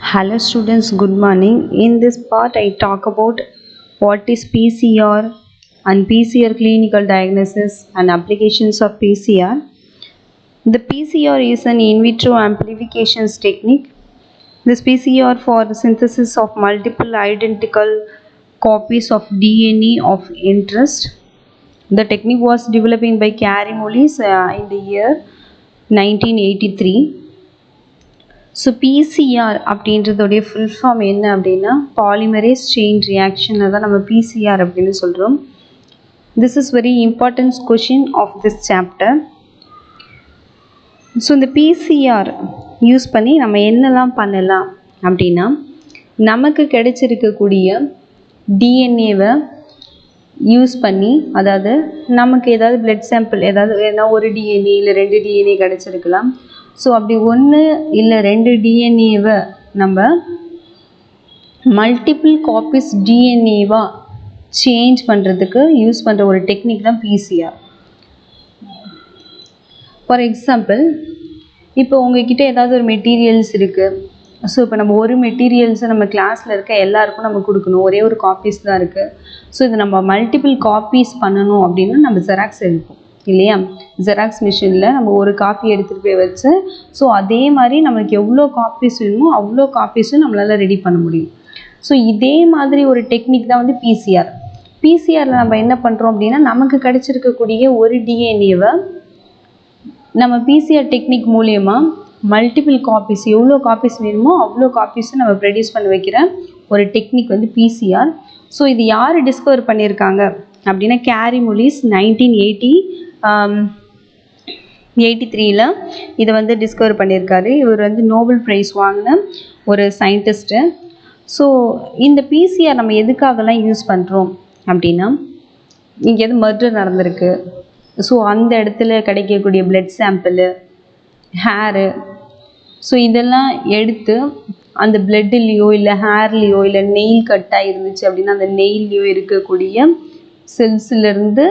Hello students, good morning. In this part I talk about what is PCR and PCR clinical diagnosis and applications of PCR. The PCR is an in vitro amplification technique. This PCR for the synthesis of multiple identical copies of DNA of interest. The technique was developed by Kary Mullis in the year 1983. So PCR அப்படின்றதோடைய full form என்ன அப்படின்னா polymerase chain ரியாக்ஷனை தான் நம்ம PCR அப்படின்னு சொல்கிறோம். This is very important question of this chapter. So இந்த PCR use பண்ணி நம்ம என்னெல்லாம் பண்ணலாம் அப்படின்னா, நமக்கு கிடைச்சிருக்கக்கூடிய டிஎன்ஏவை யூஸ் பண்ணி, அதாவது நமக்கு ஏதாவது பிளட் சாம்பிள் ஏதாவது ஒரு டிஎன்ஏ இல்லை 2 டிஎன்ஏ கிடச்சிருக்கலாம். ஸோ அப்படி 1 இல்லை 2 டிஎன்ஏவை நம்ம மல்டிபிள் காப்பீஸ் டிஎன்ஏவாக சேஞ்ச் பண்ணுறதுக்கு யூஸ் பண்ணுற ஒரு டெக்னிக் தான் பிசிஆர். ஃபார் எக்ஸாம்பிள், இப்போ உங்ககிட்ட ஏதாவது ஒரு மெட்டீரியல்ஸ் இருக்குது. ஸோ இப்போ நம்ம ஒரு மெட்டீரியல்ஸை நம்ம கிளாஸில் இருக்க எல்லாருக்கும் நம்ம கொடுக்கணும், ஒரே ஒரு காப்பீஸ் தான் இருக்குது. ஸோ இது நம்ம மல்டிபிள் காப்பீஸ் பண்ணணும் அப்படின்னா நம்ம ஜெராக்ஸ் எடுப்போம் இல்லையா? ஜெராக்ஸ் மிஷினில் நம்ம ஒரு காப்பி எடுத்துகிட்டு போய் வச்சு, ஸோ அதே மாதிரி நம்மளுக்கு எவ்வளோ காப்பீஸ் வேணுமோ அவ்வளோ காப்பீஸும் நம்மளால் ரெடி பண்ண முடியும். ஸோ இதே மாதிரி ஒரு டெக்னிக் தான் வந்து பிசிஆர். பிசிஆரில் நம்ம என்ன பண்ணுறோம் அப்படின்னா, நமக்கு கிடைச்சிருக்கக்கூடிய ஒரு டிஎன்ஏவை நம்ம பிசிஆர் டெக்னிக் மூலயமா மல்டிபிள் காப்பீஸ், எவ்வளோ காப்பீஸ் வேணுமோ அவ்வளோ காப்பீஸும் நம்ம ப்ரொடியூஸ் பண்ண வைக்கிற ஒரு டெக்னிக் வந்து பிசிஆர். ஸோ இது யார் டிஸ்கவர் பண்ணியிருக்காங்க அப்படின்னா, கேரி முலிஸ் 1983 இதை வந்து டிஸ்கவர் பண்ணியிருக்காரு. இவர் வந்து நோபல் ப்ரைஸ் வாங்கின ஒரு சயின்டிஸ்ட்டு. ஸோ இந்த பிசிஆர் நம்ம எதுக்காகலாம் யூஸ் பண்ணுறோம் அப்படின்னா, இங்கே எது மர்டர் நடந்திருக்கு, ஸோ அந்த இடத்துல கிடைக்கக்கூடிய பிளட் சாம்பிள், ஹேரு, ஸோ இதெல்லாம் எடுத்து அந்த பிளட்டுலேயோ இல்லை ஹேர்லேயோ இல்லை நெயில் கட்டாக இருந்துச்சு அப்படின்னா அந்த நெயில்லையோ இருக்கக்கூடிய செல்ஸ்லேருந்து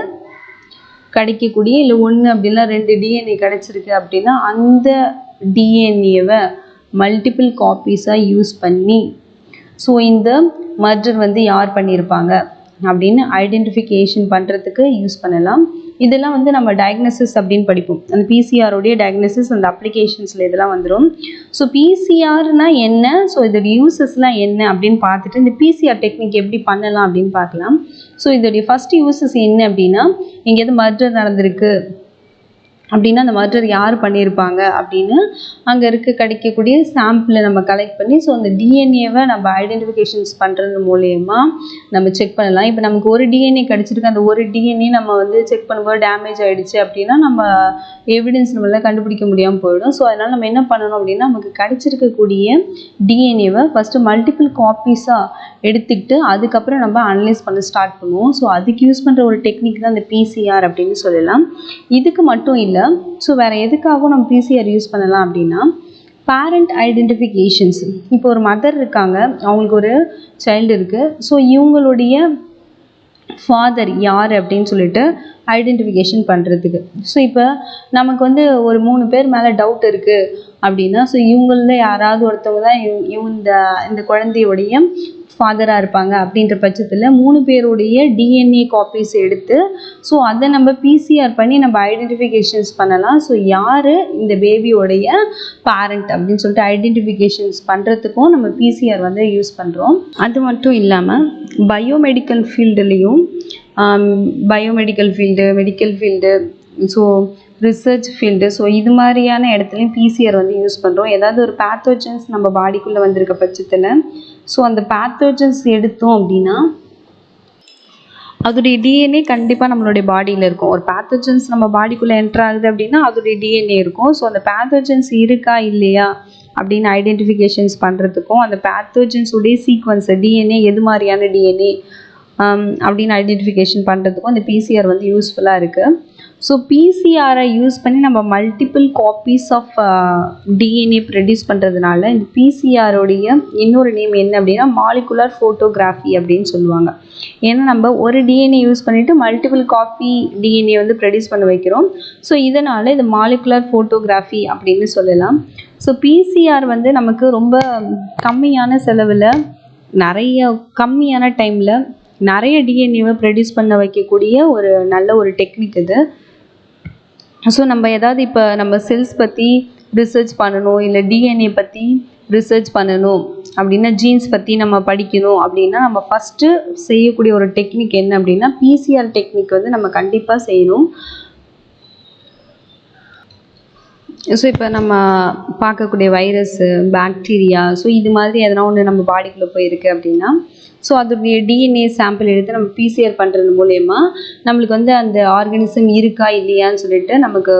கிடைக்கக்கூடிய, இல்லை 1 அப்படின்னா 2 டிஎன்ஏ கிடச்சிருக்கு அப்படின்னா அந்த டிஎன்ஏவை மல்டிபிள் காப்பீஸாக யூஸ் பண்ணி, ஸோ இந்த மர்டர் வந்து யார் பண்ணியிருப்பாங்க அப்படின்னு ஐடென்டிஃபிகேஷன் பண்ணுறதுக்கு யூஸ் பண்ணலாம். இதெல்லாம் வந்து நம்ம டயக்னோசிஸ் அப்படின்னு படிப்போம். அந்த பிசிஆரோடைய டயக்னோசிஸ் அந்த அப்ளிகேஷன்ஸில் இதெல்லாம் வந்துடும். ஸோ பிசிஆர்னால் என்ன, ஸோ இதோடைய யூசஸ்லாம் என்ன அப்படின்னு பார்த்துட்டு இந்த பிசிஆர் டெக்னிக் எப்படி பண்ணலாம் அப்படின்னு பார்க்கலாம். ஸோ இதோடைய ஃபஸ்ட் யூசஸ் என்ன அப்படின்னா, எங்கேயாவது மர்டர் நடந்திருக்கு அப்படின்னா அந்த மர்டர் யார் பண்ணியிருப்பாங்க அப்படின்னு அங்கே கிடைக்கக்கூடிய சாம்பிளை நம்ம கலெக்ட் பண்ணி, ஸோ அந்த டிஎன்ஏவை நம்ம ஐடென்டிஃபிகேஷன்ஸ் பண்ணுறது மூலயமா நம்ம செக் பண்ணலாம். இப்போ நமக்கு ஒரு டிஎன்ஏ கிடச்சிருக்கு, அந்த ஒரு டிஎன்ஏ நம்ம வந்து செக் பண்ணும்போது டேமேஜ் ஆகிடுச்சு அப்படின்னா நம்ம எவிடன்ஸ் நம்மளால் கண்டுபிடிக்க முடியாமல் போயிடும். ஸோ அதனால் நம்ம என்ன பண்ணணும் அப்படின்னா, நமக்கு கிடச்சிருக்கக்கூடிய டிஎன்ஏவை ஃபஸ்ட்டு மல்டிபிள் காப்பீஸாக எடுத்துக்கிட்டு அதுக்கப்புறம் நம்ம அனலைஸ் பண்ண ஸ்டார்ட் பண்ணுவோம். ஸோ அதுக்கு யூஸ் பண்ணுற ஒரு டெக்னிக் தான் இந்த பிசிஆர் அப்படின்னு சொல்லலாம். இதுக்கு மட்டும் இல்லை, ஸோ வேறு எதுக்காகவும் நம்ம பிசிஆர் யூஸ் பண்ணலாம் அப்படின்னா, பேரண்ட் ஐடென்டிஃபிகேஷன்ஸ். இப்போ ஒரு மதர் இருக்காங்க, அவங்களுக்கு ஒரு சைல்டு இருக்குது. ஸோ இவங்களுடைய ஃபாதர் யார் அப்படின்னு சொல்லிட்டு ஐடென்டிஃபிகேஷன் பண்ணுறதுக்கு. ஸோ இப்போ நமக்கு வந்து ஒரு 3 பேர் மேலே டவுட் இருக்குது அப்படின்னா, ஸோ இவங்களில் யாராவது ஒருத்தவங்க தான் இந்த குழந்தையோடைய ஃபாதராக இருப்பாங்க அப்படின்ற பட்சத்தில் 3 பேருடைய டிஎன்ஏ காப்பீஸ் எடுத்து, ஸோ அதை நம்ம பிசிஆர் பண்ணி நம்ம ஐடென்டிஃபிகேஷன்ஸ் பண்ணலாம். ஸோ யார் இந்த பேபியோடைய பேரண்ட் அப்படின்னு சொல்லிட்டு ஐடென்டிஃபிகேஷன்ஸ் பண்ணுறதுக்கும் நம்ம பிசிஆர் வந்து யூஸ் பண்ணுறோம். அது மட்டும் இல்லாமல் பயோமெடிக்கல் ஃபீல்டுலேயும், medical field, so research field, so இது மாதிரியான இடத்துலையும் பிசிஆர் வந்து யூஸ் பண்ணுறோம். ஏதாவது ஒரு பேத்தோஜன்ஸ் நம்ம பாடிக்குள்ளே வந்திருக்க பட்சத்தில், ஸோ அந்த பேத்தோஜன்ஸ் எடுத்தோம் அப்படின்னா அதோடைய டிஎன்ஏ கண்டிப்பாக நம்மளுடைய பாடியில் இருக்கும். ஒரு பேத்தோஜன்ஸ் நம்ம பாடிக்குள்ளே என்ட்ரு ஆகுது அப்படின்னா அதோடைய டிஎன்ஏ இருக்கும். ஸோ அந்த பேத்தோஜன்ஸ் இருக்கா இல்லையா அப்படின்னு ஐடென்டிஃபிகேஷன்ஸ் பண்ணுறதுக்கும், அந்த பேத்தோஜன்ஸுடைய சீக்வன்ஸு டிஎன்ஏ எது மாதிரியான டிஎன்ஏ அப்படின்னு ஐடென்டிஃபிகேஷன் பண்ணுறதுக்கும் அந்த பிசிஆர் வந்து யூஸ்ஃபுல்லாக இருக்குது. ஸோ பிசிஆரை யூஸ் பண்ணி நம்ம multiple copies of DNA produce பண்ணுறதுனால இந்த பிசிஆரோடைய இன்னொரு நேம் என்ன அப்படின்னா மாலிகுலர் ஃபோட்டோகிராஃபி அப்படின்னு சொல்லுவாங்க. ஏன்னா நம்ம ஒரு டிஎன்ஏ யூஸ் பண்ணிவிட்டு மல்டிபிள் காப்பி டிஎன்ஏ வந்து ப்ரொடியூஸ் பண்ண வைக்கிறோம். ஸோ இதனால் இது மாலிகுலர் ஃபோட்டோகிராஃபி அப்படின்னு சொல்லலாம். ஸோ பிசிஆர் வந்து நமக்கு ரொம்ப கம்மியான செலவில் நிறைய கம்மியான டைமில் நிறைய டிஎன்ஏவை ப்ரொடியூஸ் பண்ண வைக்கக்கூடிய ஒரு நல்ல ஒரு டெக்னிக் இது. ஸோ நம்ம ஏதாவது இப்போ நம்ம செல்ஸ் பற்றி ரிசர்ச் பண்ணணும், இல்லை டிஎன்ஏ பற்றி ரிசர்ச் பண்ணணும் அப்படின்னா, ஜீன்ஸ் பற்றி நம்ம படிக்கணும் அப்படின்னா நம்ம ஃபஸ்ட்டு செய்யக்கூடிய ஒரு டெக்னிக் என்ன அப்படின்னா பிசிஆர் டெக்னிக் வந்து நம்ம கண்டிப்பாக செய்யணும். ஸோ இப்போ நம்ம பார்க்கக்கூடிய வைரஸ்ஸு, பாக்டீரியா, ஸோ இது மாதிரி எதனா ஒன்று நம்ம பாடிக்குள்ளே போயிருக்கு அப்படின்னா, ஸோ அதோடைய டிஎன்ஏ சாம்பிள் எடுத்து நம்ம பிசிஆர் பண்ணுறது மூலயமா நம்மளுக்கு வந்து அந்த ஆர்கானிசம் இருக்கா இல்லையான்னு சொல்லிட்டு நமக்கு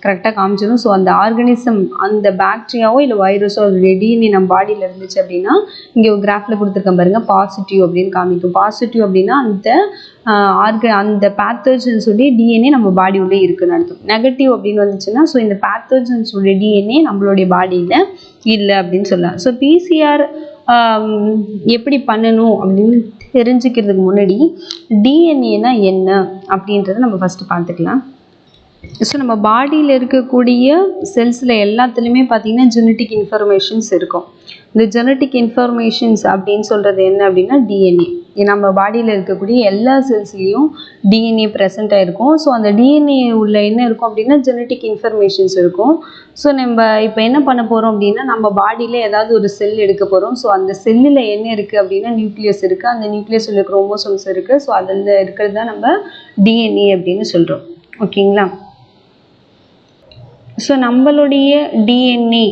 கரெக்டாக காமிச்சிடும். ஸோ அந்த ஆர்கானிசம், அந்த பாக்டீரியாவோ இல்லை வைரஸோ அதோடைய டிஎன்ஏ நம்ம பாடியில் இருந்துச்சு அப்படின்னா, இங்கே ஒரு கிராஃபில் கொடுத்துருக்கேன் பாருங்கள், பாசிட்டிவ் அப்படின்னு காமிக்கும். பாசிட்டிவ் அப்படின்னா அந்த பேத்தோஜன்ஸ் உடைய டிஎன்ஏ நம்ம பாடி உள்ளே இருக்குன்னு அர்த்தம். நெகட்டிவ் அப்படின்னு வந்துச்சுன்னா ஸோ இந்த பேத்தோஜன்ஸ் உடைய டிஎன்ஏ நம்மளுடைய பாடியில் இல்லை அப்படின்னு சொல்லலாம். ஸோ பிசிஆர் எப்படி பண்ணணும் அப்படின்னு தெரிஞ்சுக்கிறதுக்கு முன்னாடி டிஎன்ஏனா என்ன அப்படின்றத நம்ம ஃபஸ்ட்டு பார்த்துக்கலாம். ஸோ நம்ம பாடியில் இருக்கக்கூடிய செல்ஸில் எல்லாத்துலேயுமே பார்த்திங்கன்னா ஜெனட்டிக் இன்ஃபர்மேஷன்ஸ் இருக்கும். இந்த ஜெனட்டிக் இன்ஃபர்மேஷன்ஸ் அப்படின்னு சொல்கிறது என்ன அப்படின்னா டிஎன்ஏ. நம்ம பாடியில் இருக்கக்கூடிய எல்லா செல்ஸ்லேயும் டிஎன்ஏ ப்ரெசென்ட் ஆகிருக்கும். ஸோ அந்த டிஎன்ஏ உள்ள என்ன இருக்கும் அப்படின்னா ஜெனட்டிக் இன்ஃபர்மேஷன்ஸ் இருக்கும். ஸோ நம்ம இப்போ என்ன பண்ண போகிறோம் அப்படின்னா நம்ம பாடியில் ஏதாவது ஒரு செல் எடுக்க போகிறோம். ஸோ அந்த செல்லில் என்ன இருக்குது அப்படின்னா நியூக்ளியஸ் இருக்குது. அந்த நியூக்ளியஸ் உள்ள குரோமோசோம்ஸ் இருக்குது. ஸோ அதில் இருக்கிறது தான் நம்ம டிஎன்ஏ அப்படின்னு சொல்கிறோம். ஓகேங்களா? ஸோ நம்மளுடைய டிஎன்ஏ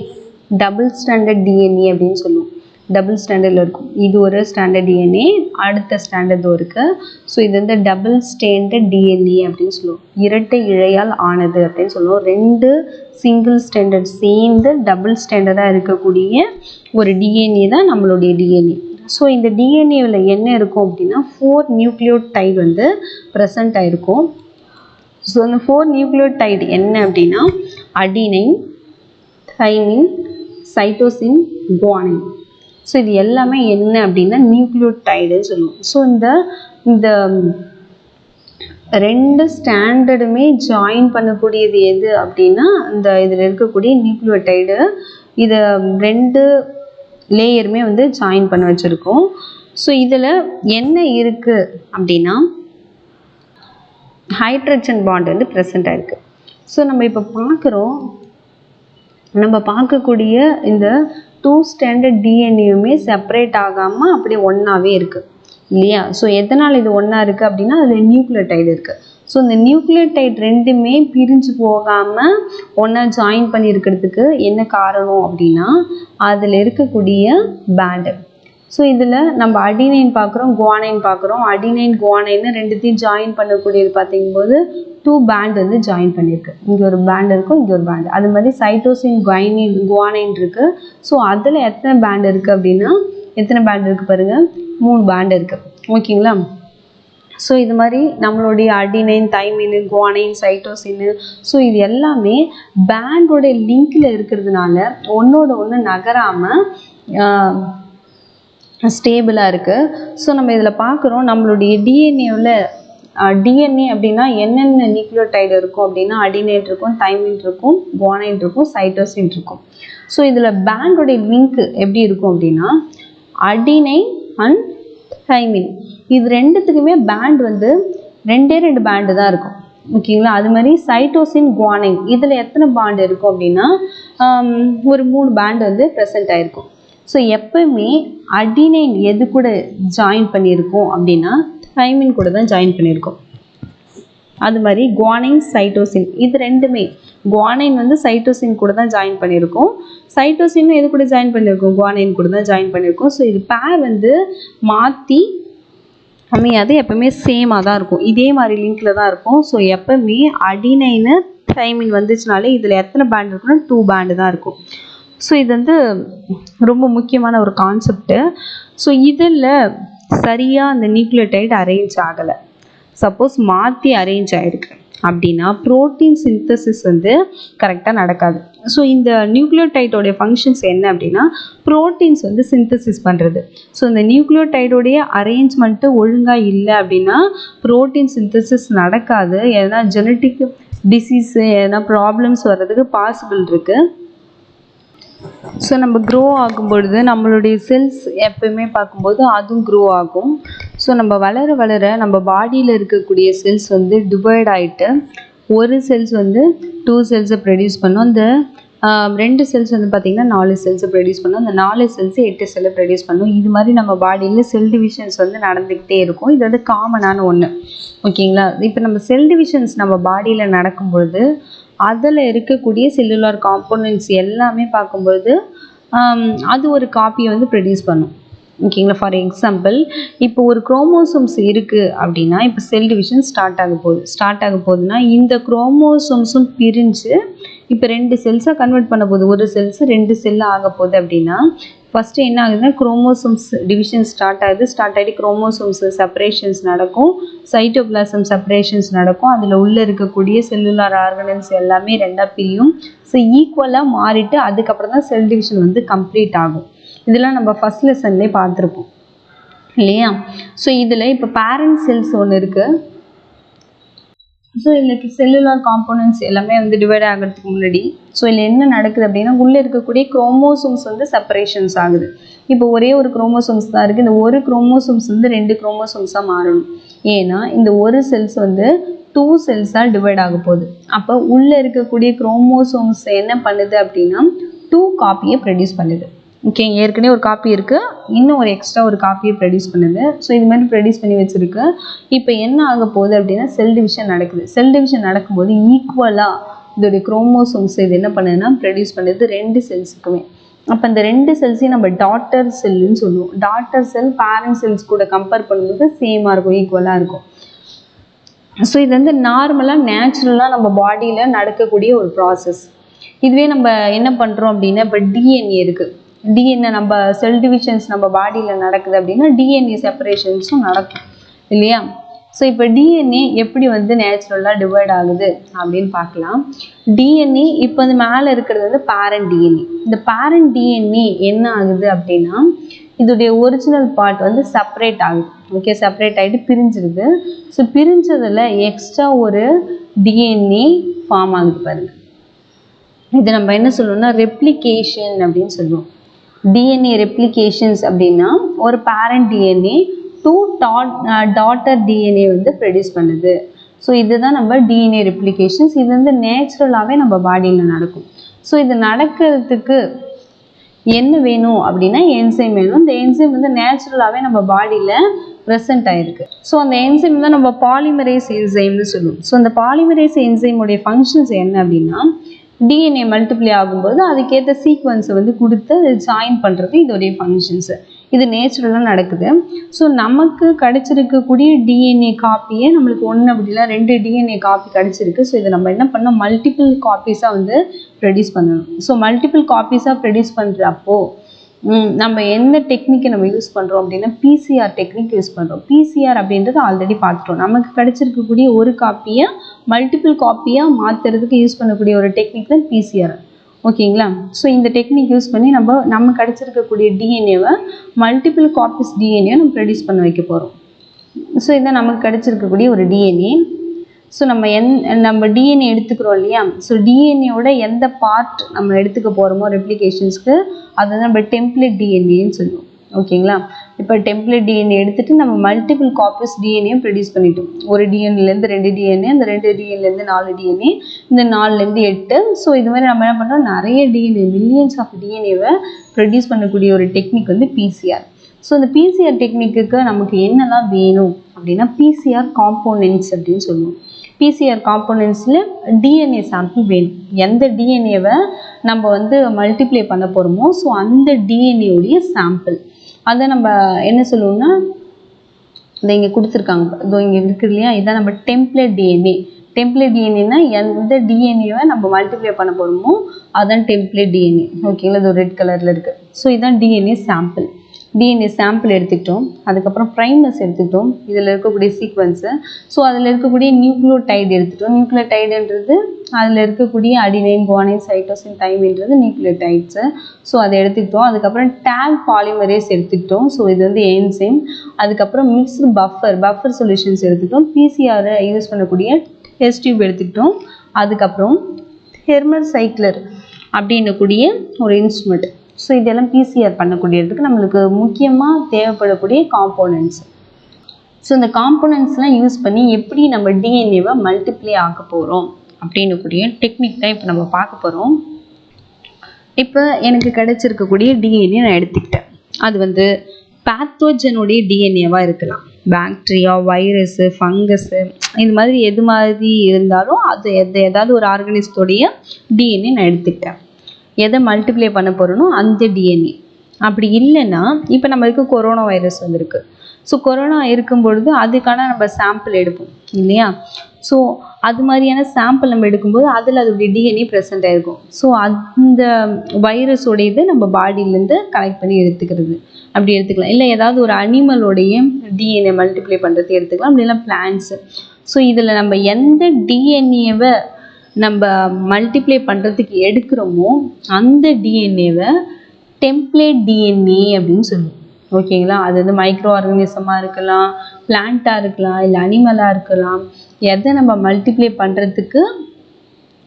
டபுள் ஸ்டாண்டர்ட் டிஎன்ஏ அப்படின்னு சொல்லுவோம். டபுள் ஸ்டாண்டர்டில் இருக்கும். இது ஒரு ஸ்டாண்டர்ட் டிஎன்ஏ, அடுத்த ஸ்டாண்டர்டும் இருக்குது. ஸோ இது வந்து டபுள் ஸ்டாண்டர்ட் டிஎன்ஏ அப்படின்னு சொல்லுவோம். இரட்டை இழையால் ஆனது அப்படின்னு சொல்லுவோம். 2 சிங்கிள் ஸ்டாண்டர்ட் சேர்ந்து டபுள் ஸ்டாண்டர்டாக இருக்கக்கூடிய ஒரு டிஎன்ஏ தான் நம்மளுடைய டிஎன்ஏ. ஸோ இந்த டிஎன்ஏவில் என்ன இருக்கும் அப்படின்னா 4 நியூக்ளியோடைடு வந்து ப்ரெசண்ட் ஆகிருக்கும். ஸோ அந்த 4 நியூக்ளியோடைடு என்ன அப்படின்னா adenine, thymine, cytosine, guanine. So இது எல்லாமே என்ன அப்படின்னா நியூக்ளியோடைடுன்னு சொல்லுவோம். ஸோ இந்த 2 ஸ்டாண்டர்டுமே ஜாயின் பண்ணக்கூடியது எது அப்படின்னா இந்த இதில் இருக்கக்கூடிய நியூக்ளியோடைடு. இதை 2 லேயருமே வந்து ஜாயின் பண்ண வச்சுருக்கோம். ஸோ இதில் என்ன இருக்குது அப்படின்னா ஹைட்ரஜன் பாண்ட் வந்து ப்ரெசென்ட் ஆகிருக்கு. ஸோ நம்ம இப்போ பார்க்கக்கூடிய இந்த 2 ஸ்டாண்டர்ட் டிஎன்ஏயுமே செப்பரேட் ஆகாமல் அப்படியே ஒன்றாவே இருக்குது இல்லையா? ஸோ எதனால் இது ஒன்றா இருக்குது அப்படின்னா அதில் நியூக்ளியோடைடு இருக்குது. ஸோ இந்த நியூக்ளியோடைடு 2மே பிரிஞ்சு போகாமல் ஒன்றா ஜாயின் பண்ணியிருக்கிறதுக்கு என்ன காரணம் அப்படின்னா அதில் இருக்கக்கூடிய பேண்டு. ஸோ இதில் நம்ம அடினைன் பார்க்குறோம், குவானைன் பார்க்குறோம். அடினைன் குவானைன்னு 2த்தையும் ஜாயின் பண்ணக்கூடியது பார்த்திங்கும்போது 2 பேண்ட் வந்து ஜாயின் பண்ணியிருக்கு. இங்கே ஒரு பேண்ட் இருக்கும், இங்கே ஒரு பேண்டு. அது மாதிரி சைட்டோசின், குவானைன் இருக்குது. ஸோ அதில் எத்தனை பேண்ட் இருக்குது அப்படின்னா எத்தனை பேண்ட் இருக்குது பாருங்கள், 3 பேண்ட் இருக்குது. ஓகேங்களா? ஸோ இது மாதிரி நம்மளுடைய adenine, thymine, guanine, cytosine, so இது எல்லாமே பேண்டோட லிங்கில் இருக்கிறதுனால ஒன்றோட ஒன்று நகராமல் ஸ்டேபிளாக இருக்குது. ஸோ நம்ம இதில் பார்க்குறோம் நம்மளுடைய டிஎன்ஏவில் டிஎன்ஏ அப்படின்னா என்னென்ன நியூக்ளியோடைடு இருக்கும் அப்படின்னா அடினைன் இருக்கும், தைமின் இருக்கும், குவானைன் இருக்கும், சைட்டோசின் இருக்கும். ஸோ இதில் பேண்டோடைய லிங்க் எப்படி இருக்கும் அப்படின்னா அடினைன் அண்ட் தைமின் இது 2த்துக்குமே பேண்ட் வந்து 2 பேண்டு தான் இருக்கும். ஓகேங்களா? அது மாதிரி சைட்டோசின், குவானைன் இதில் எத்தனை பேண்ட் இருக்கும் அப்படின்னா ஒரு 3 பேண்ட் வந்து ப்ரெசென்ட் ஆகிருக்கும். ஸோ எப்பவுமே அடினைன் எது கூட ஜாயின் பண்ணியிருக்கோம் அப்படின்னா தைமின் கூட தான் ஜாயின் பண்ணியிருக்கோம். அது மாதிரி குவானைன், சைட்டோசின் இது 2மே குவானைன் வந்து சைட்டோசின் கூட தான் ஜாயின் பண்ணியிருக்கோம். சைட்டோசின் எது கூட ஜாயின் பண்ணியிருக்கோம், குவானைன் கூட தான் ஜாயின் பண்ணியிருக்கோம். ஸோ இது பேர் வந்து மாற்றி அமையாது, எப்பவுமே சேமாக தான் இருக்கும், இதே மாதிரி லிங்கில் தான் இருக்கும். ஸோ எப்பவுமே அடினைனு தைமின் வந்துச்சுனாலே இதில் எத்தனை பேண்ட் இருக்குன்னா 2 பேண்டு தான் இருக்கும். ஸோ இது வந்து ரொம்ப முக்கியமான ஒரு கான்செப்டு. ஸோ இதில் சரியாக அந்த நியூக்ளியோடைடு அரேஞ்ச் ஆகலை, சப்போஸ் மாற்றி அரேஞ்ச் ஆகிருக்கு அப்படின்னா புரோட்டீன் சிந்தசிஸ் வந்து கரெக்டாக நடக்காது. ஸோ இந்த நியூக்ளியோடைடோடைய ஃபங்க்ஷன்ஸ் என்ன அப்படின்னா புரோட்டீன்ஸ் வந்து சிந்தசிஸ் பண்ணுறது. ஸோ இந்த நியூக்ளியோடைடோடைய அரேஞ்ச்மெண்ட்டு ஒழுங்காக இல்லை அப்படின்னா புரோட்டீன் சிந்தசிஸ் நடக்காது. ஏன்னா ஜெனட்டிக் டிசீஸு எதனா ப்ராப்ளம்ஸ் வர்றதுக்கு பாசிபிள் இருக்குது. ஸோ நம்ம க்ரோ ஆகும்பொழுது நம்மளுடைய செல்ஸ் எப்பயுமே பார்க்கும்போது அதுவும் க்ரோ ஆகும். ஸோ நம்ம வளர வளர நம்ம பாடியில் இருக்கக்கூடிய செல்ஸ் வந்து டிவைட் ஆகிட்டு ஒரு செல்ஸ் வந்து 2 செல்ஸை ப்ரொடியூஸ் பண்ணும். அந்த 2 செல்ஸ் வந்து பார்த்திங்கன்னா 4 செல்ஸை ப்ரொடியூஸ் பண்ணும். அந்த 4 செல்ஸ் 8 செல்லை ப்ரொடியூஸ் பண்ணும். இது மாதிரி நம்ம பாடியில் செல் டிவிஷன்ஸ் வந்து நடந்துக்கிட்டே இருக்கும். இது வந்து காமனான ஒன்று. ஓகேங்களா? இப்போ நம்ம செல் டிவிஷன்ஸ் நம்ம பாடியில் நடக்கும்பொழுது அதில் இருக்கக்கூடிய செல்லுலார் காம்போனன்ட்ஸ் எல்லாமே பார்க்கும்பொழுது அது ஒரு காப்பியை வந்து ப்ரொடியூஸ் பண்ணும். ஓகேங்களா? ஃபார் எக்ஸாம்பிள் இப்போ ஒரு குரோமோசோம்ஸ் இருக்குது அப்படின்னா இப்போ செல் டிவிஷன் ஸ்டார்ட் ஆக போகுதுன்னா இந்த குரோமோசோம்ஸும் பிரிஞ்சு இப்போ 2 செல்ஸாக கன்வெர்ட் பண்ண போகுது. ஒரு செல்ஸு 2 செல்லாக ஆக போகுது அப்படின்னா ஃபஸ்ட்டு என்ன ஆகுதுன்னா குரோமோசோம்ஸ் டிவிஷன் ஸ்டார்ட் ஆகிட்டு குரோமோசோம்ஸ் செப்பரேஷன்ஸ் நடக்கும், சைட்டோபிளாசம் செப்பரேஷன்ஸ் நடக்கும். அதில் உள்ளே இருக்கக்கூடிய செல்லுலார் ஆர்கனல்ஸ் எல்லாமே 2ஆக பிரியும். ஸோ ஈக்குவலாக மாறிட்டு அதுக்கப்புறம் தான் செல் டிவிஷன் வந்து கம்ப்ளீட் ஆகும். இதெல்லாம் நம்ம ஃபஸ்ட் லெசன்லேயே பார்த்துருப்போம் இல்லையா? ஸோ இதில் இப்போ பேரண்ட் செல்ஸ் ஒன்று இருக்குது. ஸோ இதில் செல்லுலார் காம்போனன்ட்ஸ் எல்லாமே வந்து டிவைட் ஆகிறதுக்கு முன்னாடி ஸோ இதில் என்ன நடக்குது அப்படின்னா உள்ளே இருக்கக்கூடிய குரோமோசோம்ஸ் வந்து செப்பரேஷன்ஸ் ஆகுது. இப்போ ஒரே ஒரு குரோமோசோம்ஸ் தான் இருக்குது. இந்த ஒரு குரோமோசோம்ஸ் வந்து 2 குரோமோசோம்ஸாக மாறணும். ஏன்னா இந்த ஒரு செல்ஸ் வந்து 2 செல்ஸாக டிவைட் ஆக போகுது. அப்போ உள்ளே இருக்கக்கூடிய குரோமோசோம்ஸ் என்ன பண்ணுது அப்படின்னா 2 காப்பியை ப்ரொடியூஸ் பண்ணுது. ஓகே, ஏற்கனவே ஒரு காப்பி இருக்குது, இன்னும் ஒரு எக்ஸ்ட்ரா ஒரு காப்பியை ப்ரொடியூஸ் பண்ணுது. ஸோ இது மாதிரி ப்ரொடியூஸ் பண்ணி வச்சுருக்கு. இப்போ என்ன ஆக போகுது அப்படின்னா செல் டிவிஷன் நடக்குது. செல் டிவிஷன் நடக்கும்போது ஈக்குவலாக இதோடைய குரோமோசோம்ஸ் இது என்ன பண்ணுதுன்னா ப்ரொடியூஸ் பண்ணுது 2 செல்ஸுக்குமே. அப்போ அந்த 2 செல்ஸையும் நம்ம டாட்டர் செல்லுன்னு சொல்லுவோம். டாட்டர் செல் பேரண்ட் செல்ஸ் கூட கம்பேர் பண்ணும்போது சேமாக இருக்கும், ஈக்குவலாக இருக்கும். ஸோ இது வந்து நார்மலாக நேச்சுரலாக நம்ம பாடியில் நடக்கக்கூடிய ஒரு ப்ராசஸ். இதுவே நம்ம என்ன பண்ணுறோம் அப்படின்னா இப்போ டிஎன்ஏ இருக்குது. டிஎன்ஏ நம்ம செல் டிவிஷன்ஸ் நம்ம பாடியில் நடக்குது அப்படின்னா டிஎன்ஏ செப்பரேஷன்ஸும் நடக்கும் இல்லையா? ஸோ இப்போ டிஎன்ஏ எப்படி வந்து நேச்சுரலாக டிவைட் ஆகுது அப்படின்னு பார்க்கலாம். டிஎன்ஏ இப்போ வந்து மேலே இருக்கிறது வந்து பேரண்ட் டிஎன்ஏ. இந்த பேரண்ட் டிஎன்ஏ என்ன ஆகுது அப்படின்னா இதோடைய ஒரிஜினல் பார்ட் வந்து செப்பரேட் ஆகுது. ஓகே, செப்பரேட் ஆகிட்டு பிரிஞ்சிருது. ஸோ பிரிஞ்சதில் எக்ஸ்ட்ரா ஒரு டிஎன்ஏ ஃபார்ம் ஆகுது பாருங்கள். இது நம்ம என்ன சொல்லுவோம்னா ரெப்ளிகேஷன் அப்படின்னு சொல்லுவோம். டிஎன்ஏ ரெப்ளிகேஷன்ஸ் அப்படின்னா ஒரு பேரண்ட் டிஎன்ஏ 2 டாட்டர் டிஎன்ஏ வந்து ப்ரொடியூஸ் பண்ணுது. ஸோ இதுதான் நம்ம டிஎன்ஏ ரெப்ளிகேஷன்ஸ். இது வந்து நேச்சுரலாகவே நம்ம பாடியில் நடக்கும். ஸோ இது நடக்கிறதுக்கு என்ன வேணும் அப்படின்னா என்சைம் வேணும். இந்த என்சைம் வந்து நேச்சுரலாகவே நம்ம பாடியில் ப்ரெசென்ட் ஆகிருக்கு. ஸோ அந்த என்சைம் தான் நம்ம பாலிமரேஸ் என்சைம்னு சொல்லுவோம். ஸோ அந்த பாலிமரேஸ் என்சைமுடைய ஃபங்க்ஷன்ஸ் என்ன அப்படின்னா டிஎன்ஏ மல்டிப்ளை ஆகும்போது அதுக்கேற்ற சீக்வன்ஸை வந்து கொடுத்து அதை ஜாயின் பண்ணுறது இதோடைய ஃபங்க்ஷன்ஸு. இது நேச்சுரலாக நடக்குது. ஸோ நமக்கு கிடச்சிருக்கக்கூடிய டிஎன்ஏ காப்பியை நம்மளுக்கு 1 அப்படின்னா 2 டிஎன்ஏ காப்பி கிடச்சிருக்கு. ஸோ இதை நம்ம என்ன பண்ணோம் மல்டிபிள் காப்பீஸாக வந்து ப்ரொடியூஸ் பண்ணணும். ஸோ மல்டிபிள் காப்பீஸாக ப்ரொடியூஸ் பண்ணுறப்போ நம்ம எந்த டெக்னிக்கை நம்ம யூஸ் பண்ணுறோம் அப்படின்னா பிசிஆர் டெக்னிக் யூஸ் பண்ணுறோம். பிசிஆர் அப்படின்றது ஆல்ரெடி பார்த்துட்டோம். நமக்கு கிடச்சிருக்கக்கூடிய ஒரு காப்பியை மல்டிபிள் காப்பியாக மாற்றுறதுக்கு யூஸ் பண்ணக்கூடிய ஒரு டெக்னிக் தான் பிசிஆர். ஓகேங்களா? ஸோ இந்த டெக்னிக் யூஸ் பண்ணி நம்ம கிடச்சிருக்கக்கூடிய டிஎன்ஏவை மல்டிபிள் காப்பீஸ் டிஎன்ஏ நம்ம ப்ரொடியூஸ் பண்ண வைக்க போகிறோம். ஸோ இதான் நமக்கு கிடச்சிருக்கக்கூடிய ஒரு டிஎன்ஏ. ஸோ நம்ம டிஎன்ஏ எடுத்துக்கிறோம் இல்லையா? ஸோ டிஎன்ஏவோட எந்த பார்ட் நம்ம எடுத்துக்க போகிறோமோ ரெப்ளிகேஷன்ஸ்க்கு அதை நம்ம டெம்ப்ளேட் டிஎன்ஏன்னு சொல்லுவோம். ஓகேங்களா? இப்போ டெம்ப்ளேட் டிஎன்ஏ எடுத்துகிட்டு நம்ம மல்டிபிள் காப்பீஸ் டிஎன்ஏ ப்ரொடியூஸ் பண்ணிட்டோம். ஒரு டிஎன்ஏலேருந்து 2 டிஎன்ஏ, அந்த 2 டிஎன்ஏலேருந்து 4 டிஎன்ஏ, இந்த 4லேருந்து 8. ஸோ இது மாதிரி நம்ம என்ன பண்ணுறோம் நிறைய டிஎன்ஏ மில்லியன்ஸ் ஆஃப் டிஎன்ஏவை ப்ரொடியூஸ் பண்ணக்கூடிய ஒரு டெக்னிக் வந்து பிசிஆர். ஸோ இந்த பிசிஆர் டெக்னிக்கு நமக்கு என்னெல்லாம் வேணும் அப்படின்னா பிசிஆர் காம்போனன்ட்ஸ் அப்படின்னு சொல்லுவோம். பிசிஆர் காம்போனன்ட்ஸில் டிஎன்ஏ சாம்பிள் வேணும். எந்த டிஎன்ஏவை நம்ம வந்து மல்டிப்ளை பண்ண போகிறோமோ ஸோ அந்த டிஎன்ஏவுடைய சாம்பிள் அதை நம்ம என்ன சொல்லுவோம்னா இதை இங்கே கொடுத்துருக்காங்க. இதோ இங்கே இருக்குது இல்லையா? இதான் நம்ம டெம்ப்ளேட் டிஎன்ஏ. டெம்ப்ளேட் டிஎன்ஏனா எந்த டிஎன்ஏவை நம்ம மல்டிப்ளை பண்ண போகிறோமோ அதுதான் டெம்ப்ளேட் டிஎன்ஏ. ஓகேங்களா? இது ரெட் கலரில் இருக்குது. ஸோ இதுதான் டிஎன்ஏ சாம்பிள். டிஎன்ஏ சாம்பிள் எடுத்துக்கிட்டோம், அதுக்கப்புறம் ப்ரைமர்ஸ் எடுத்துக்கிட்டோம், இதில் இருக்கக்கூடிய சீக்வன்ஸு. ஸோ அதில் இருக்கக்கூடிய நியூக்ளியோடைடு எடுத்துக்கிட்டோம். நியூக்ளியோடைடுன்றது அதில் இருக்கக்கூடிய அடினைன், குவானைன், சைட்டோசின், தைமின்றது நியூக்ளியோடைட்ஸு. ஸோ அதை எடுத்துக்கிட்டோம். அதுக்கப்புறம் டேக் பாலிமரேஸ் எடுத்துக்கிட்டோம். ஸோ இது வந்து என்சைம். அதுக்கப்புறம் மிக்ஸ்டு பஃபர் சொல்யூஷன்ஸ் எடுத்துக்கிட்டோம். பிசிஆரை யூஸ் பண்ணக்கூடிய டெஸ்ட் டியூப் எடுத்துக்கிட்டோம். அதுக்கப்புறம் தெர்மல் சைக்ளர் அப்படின்னக்கூடிய ஒரு இன்ஸ்ட்ருமெண்ட். ஸோ இதெல்லாம் பிசிஆர் பண்ணக்கூடியதுக்கு நம்மளுக்கு முக்கியமாக தேவைப்படக்கூடிய காம்போனன்ட்ஸ். ஸோ இந்த காம்போனன்ட்ஸ்லாம் யூஸ் பண்ணி எப்படி நம்ம டிஎன்ஏவை மல்டிப்ளை ஆக்க போகிறோம் அப்படின்னக்கூடிய டெக்னிக் தான் இப்போ நம்ம பார்க்க போகிறோம். இப்போ எனக்கு கிடைச்சிருக்கக்கூடிய டிஎன்ஏ நான் எடுத்துக்கிட்டேன். அது வந்து பேத்தோஜனுடைய டிஎன்ஏவாக இருக்கலாம். பாக்டீரியா, வைரஸு, ஃபங்கஸு, இது மாதிரி எது மாதிரி இருந்தாலும் அது ஏதாவது ஒரு ஆர்கானிசத்தோடைய டிஎன்ஏ நான் எடுத்துக்கிட்டேன். எதை மல்டிப்ளை பண்ண போகிறோனோ அந்த டிஎன்ஏ. அப்படி இல்லைன்னா இப்போ நம்மளுக்கு கொரோனா வைரஸ் வந்திருக்கு. ஸோ கொரோனா இருக்கும் பொழுது அதுக்கான நம்ம சாம்பிள் எடுப்போம் இல்லையா? ஸோ அது மாதிரியான சாம்பிள் நம்ம எடுக்கும்போது அதில் அதோடைய டிஎன்ஏ ப்ரெசென்ட் ஆகிருக்கும். ஸோ அந்த வைரஸோடையது நம்ம பாடியிலேருந்து கலெக்ட் பண்ணி எடுத்துக்கிறது, அப்படி எடுத்துக்கலாம். இல்லை ஏதாவது ஒரு அனிமலோடைய டிஎன்ஏ மல்டிப்ளை பண்ணுறது எடுத்துக்கலாம். அப்படி இல்லை பிளான்ட்ஸு. ஸோ இதில் நம்ம எந்த டிஎன்ஏவை நம்ம மல்டிப்ளை பண்ணுறதுக்கு எடுக்கிறோமோ அந்த டிஎன்ஏவை டெம்ப்ளேட் டிஎன்ஏ அப்படின்னு சொல்லுவோம். ஓகேங்களா? அது வந்து மைக்ரோ ஆர்கானிசமாக இருக்கலாம், பிளான்ட்டாக இருக்கலாம், இல்லை அனிமலாக இருக்கலாம். எதை நம்ம மல்டிப்ளை பண்ணுறதுக்கு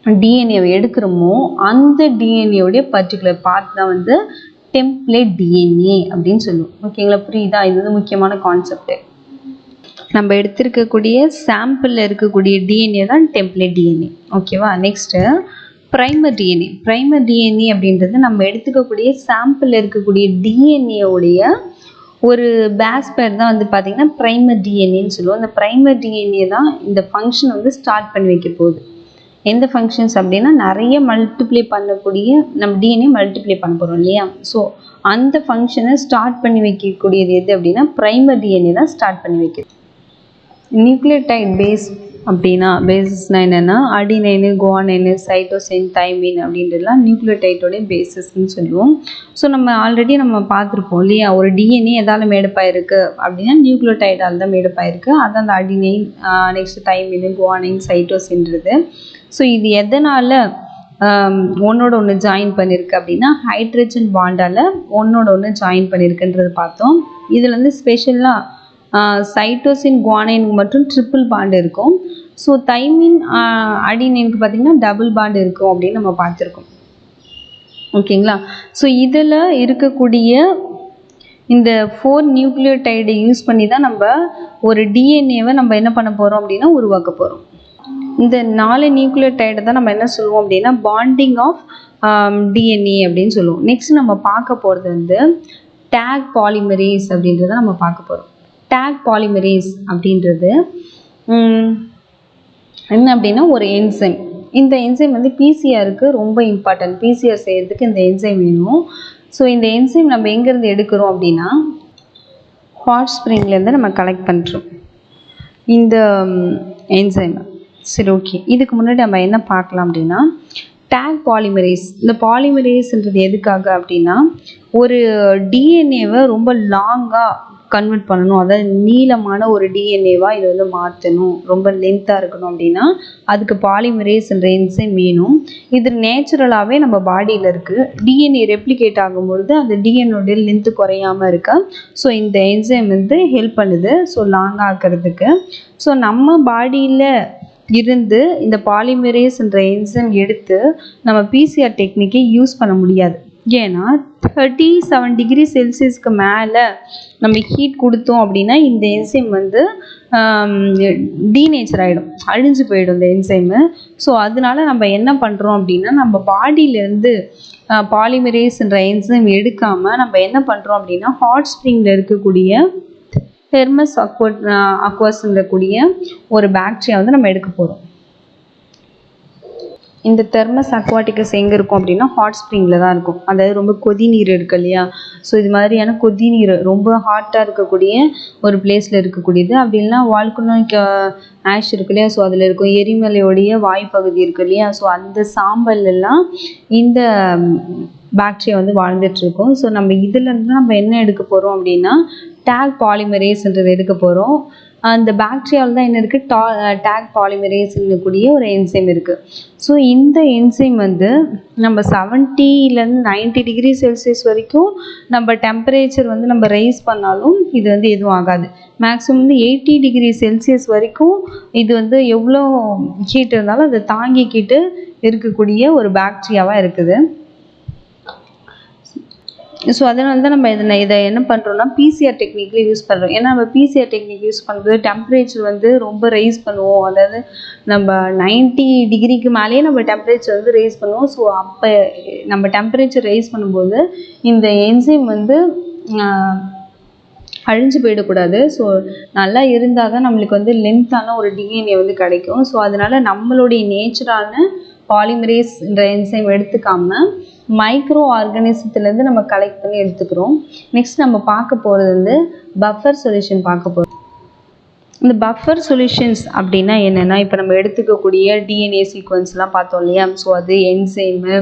டிஎன்ஏவை எடுக்கிறோமோ அந்த டிஎன்ஏவுடைய பர்டிகுலர் பார்ட் தான் வந்து டெம்ப்ளேட் டிஎன்ஏ அப்படின்னு சொல்லுவோம். ஓகேங்களா? புரியுதா? இது வந்து முக்கியமான கான்செப்ட். நம்ம எடுத்திருக்கக்கூடிய சாம்பிளில் இருக்கக்கூடிய டிஎன்ஏ தான் டெம்ப்ளேட் டிஎன்ஏ. ஓகேவா? Next primer DNA. Primer DNA அப்படின்றது நம்ம எடுத்துக்கக்கூடிய சாம்பிளில் இருக்கக்கூடிய டிஎன்ஏவுடைய ஒரு பேஸ் பேர் தான் வந்து பார்த்திங்கன்னா ப்ரைமர் டிஎன்ஏன்னு சொல்லுவோம். அந்த ப்ரைமர் டிஎன்ஏ தான் இந்த ஃபங்க்ஷன் வந்து ஸ்டார்ட் பண்ணி வைக்க போகுது. எந்த ஃபங்க்ஷன்ஸ் அப்படின்னா நிறைய மல்டிப்ளை பண்ணக்கூடிய நம்ம டிஎன்ஏ மல்டிப்ளை பண்ண போகிறோம் இல்லையா? ஸோ அந்த ஃபங்க்ஷனை ஸ்டார்ட் பண்ணி வைக்கக்கூடியது எது அப்படின்னா ப்ரைமர் டிஎன்ஏ தான் ஸ்டார்ட் பண்ணி வைக்கிறது. நியூக்ளியோடைட் பேஸ் அப்படின்னா பேசஸ்னால் என்னென்னா அடினைனு, குவானைனு, சைட்டோசின், தைமின் அப்படின்றதுலாம் நியூக்ளியோடைட்டோடைய பேசஸ்ன்னு சொல்லுவோம். ஸோ நம்ம ஆல்ரெடி நம்ம பார்த்துருப்போம் இல்லையா? ஒரு டிஎன்ஏ எதால் மேடப்பாயிருக்கு அப்படின்னா நியூக்ளியோடைடால் தான் மேடப்பாயிருக்கு. அதான் அந்த அடினைன், நெக்ஸ்ட் தைமின், குவானைன், சைட்டோசின்றது. ஸோ இது எதனால் ஒன்றோட ஒன்று ஜாயின் பண்ணியிருக்கு அப்படின்னா ஹைட்ரஜன் பாண்டால் ஒன்றோட ஒன்று ஜாயின் பண்ணியிருக்குன்றது பார்த்தோம். இதில் வந்து ஸ்பெஷலாக சைட்டோசின், குவானைனுக்கு மட்டும் ட்ரிபிள் பாண்ட் இருக்கும். ஸோ தைமின், அடினைனுக்கு பார்த்திங்கன்னா டபுள் பாண்ட் இருக்கும் அப்படின்னு நம்ம பார்த்துருக்கோம். ஓகேங்களா? ஸோ இதில் இருக்கக்கூடிய இந்த 4 நியூக்ளியோடைடை யூஸ் பண்ணி தான் நம்ம ஒரு டிஎன்ஏவை நம்ம என்ன பண்ண போகிறோம் அப்படின்னா உருவாக்க போகிறோம். இந்த 4 நியூக்ளியோடைடை தான் நம்ம என்ன சொல்லுவோம் அப்படின்னா பாண்டிங் ஆஃப் டிஎன்ஏ அப்படின்னு சொல்லுவோம். நெக்ஸ்ட் நம்ம பார்க்க போகிறது வந்து டேக் பாலிமரேஸ் அப்படின்றத நம்ம பார்க்க போகிறோம். டேக் பாலிமரேஸ் அப்படின்றது என்ன அப்படின்னா ஒரு என்சைம். இந்த என்சைம் வந்து பிசிஆருக்கு ரொம்ப இம்பார்ட்டன்ட். பிசிஆர் செய்யறதுக்கு இந்த என்சைம் வேணும். ஸோ இந்த என்சைம் நம்ம எங்கேருந்து எடுக்கிறோம் அப்படின்னா ஹாட் ஸ்ப்ரிங்லேருந்து நம்ம கலெக்ட் பண்ணுறோம் இந்த என்சைம். சரி, ஓகே. இதுக்கு முன்னாடி நம்ம என்ன பார்க்கலாம் அப்படின்னா டேக் பாலிமரேஸ். இந்த பாலிமரேஸ்ன்றது எதுக்காக அப்படின்னா ஒரு டிஎன்ஏவை ரொம்ப லாங்காக கன்வெர்ட் பண்ணணும், அதாவது நீளமான ஒரு டிஎன்ஏவாக இதை வந்து மாற்றணும், ரொம்ப லென்த்தாக இருக்கணும் அப்படின்னா அதுக்கு பாலிமரேஸ்ன்ற என்சைம் வேணும். இது நேச்சுரலாகவே நம்ம பாடியில் இருக்குது. டிஎன்ஏ ரெப்ளிகேட் ஆகும்பொழுது அந்த டிஎன்ஏடைய லென்த்து குறையாமல் இருக்க ஸோ இந்த என்சைம் வந்து ஹெல்ப் பண்ணுது ஸோ லாங்காக ஆக்கிறதுக்கு. ஸோ நம்ம பாடியில் இருந்து இந்த பாலிமரேஸ்ன்ற என்சைம் எடுத்து நம்ம பிசிஆர் டெக்னிக்கை யூஸ் பண்ண முடியாது. ஏன்னா 37 டிகிரி செல்சியஸ்க்கு மேலே நம்ம ஹீட் கொடுத்தோம் அப்படின்னா இந்த என்சைம் வந்து டீநேச்சர் ஆகிடும், அழிஞ்சு போயிடும் இந்த என்சைமு. ஸோ அதனால நம்ம என்ன பண்ணுறோம் அப்படின்னா நம்ம பாடியிலேருந்து பாலிமரேஸ்ன்ற என்சைம் எடுக்காமல் நம்ம என்ன பண்ணுறோம் அப்படின்னா ஹாட் ஸ்ப்ரிங்கில் இருக்கக்கூடிய தெர்மஸ் அக்வஸ்ன்றக்கூடிய ஒரு பாக்டீரியா வந்து நம்ம எடுக்க போகிறோம். இந்த தெர்மஸ் அக்வாட்டிகஸ் எங்கே இருக்கும் அப்படின்னா ஹாட் ஸ்ப்ரிங்கில் தான் இருக்கும். அதாவது ரொம்ப கொதிநீர் இருக்குது இல்லையா? ஸோ இது மாதிரியான கொதிநீர் ரொம்ப ஹாட்டாக இருக்கக்கூடிய ஒரு பிளேஸில் இருக்கக்கூடியது. அப்படி இல்லைனா வால்கனோனிக் ஆஷ் இருக்கு இல்லையா? ஸோ அதில் இருக்கும் எரிமலையோடைய வாய்ப்பகுதி இருக்கு இல்லையா? ஸோ அந்த சாம்பல் எல்லாம் இந்த பாக்டீரியா வந்து வாழ்ந்துட்டுருக்கோம். ஸோ நம்ம இதுலேருந்து நம்ம என்ன எடுக்க போகிறோம் அப்படின்னா டேக் பாலிமரேஸ்ன்றது எடுக்க போகிறோம். அந்த பாக்டீரியாவில் தான் என்ன இருக்குது, டேக் பாலிமரேஸ்ன்னு கூடிய ஒரு என்சைம் இருக்குது. ஸோ இந்த என்சைம் வந்து நம்ம 70லேருந்து 90 டிகிரி செல்சியஸ் வரைக்கும் நம்ம டெம்பரேச்சர் வந்து நம்ம ரைஸ் பண்ணாலும் இது வந்து எதுவும் ஆகாது. மேக்ஸிமம் வந்து 80 டிகிரி செல்சியஸ் வரைக்கும் இது வந்து எவ்வளோ ஹீட் இருந்தாலும் அதை தாங்கிக்கிட்டு இருக்கக்கூடிய ஒரு பாக்டீரியாவாக இருக்குது. ஸோ அதனால தான் நம்ம இதை என்ன பண்ணுறோம்னா பிசிஆர் டெக்னிக்கில் யூஸ் பண்ணுறோம். ஏன்னா நம்ம பிசிஆர் டெக்னிக் யூஸ் பண்ணும்போது டெம்பரேச்சர் வந்து ரொம்ப ரைஸ் பண்ணுவோம். அதாவது நம்ம 90 டிகிரிக்கு மேலேயே நம்ம டெம்பரேச்சர் வந்து ரைஸ் பண்ணுவோம். ஸோ அப்போ நம்ம டெம்பரேச்சர் ரைஸ் பண்ணும்போது இந்த என்சைம் வந்து அழிஞ்சு போயிடக்கூடாது. ஸோ நல்லா இருந்தால் தான் நம்மளுக்கு வந்து லென்த்தான ஒரு டிஎன்ஏ வந்து கிடைக்கும். ஸோ அதனால நம்மளுடைய நேச்சரான பாலிமரேஸ்ன்ற என்சைம் எடுத்துக்காமல் மைக்ரோ ஆர்கானிசத்துலேருந்து நம்ம கலெக்ட் பண்ணி எடுத்துக்கிறோம். நெக்ஸ்ட் நம்ம பார்க்க போகிறது வந்து பஃபர் சொல்யூஷன் பார்க்க போகிறோம். இந்த பஃபர் சொல்யூஷன்ஸ் அப்படின்னா என்னென்னா, இப்போ நம்ம எடுத்துக்கக்கூடிய டிஎன்ஏ சீக்வன்ஸ்லாம் பார்த்தோம் இல்லையா, ஸோ அது என்சைமு,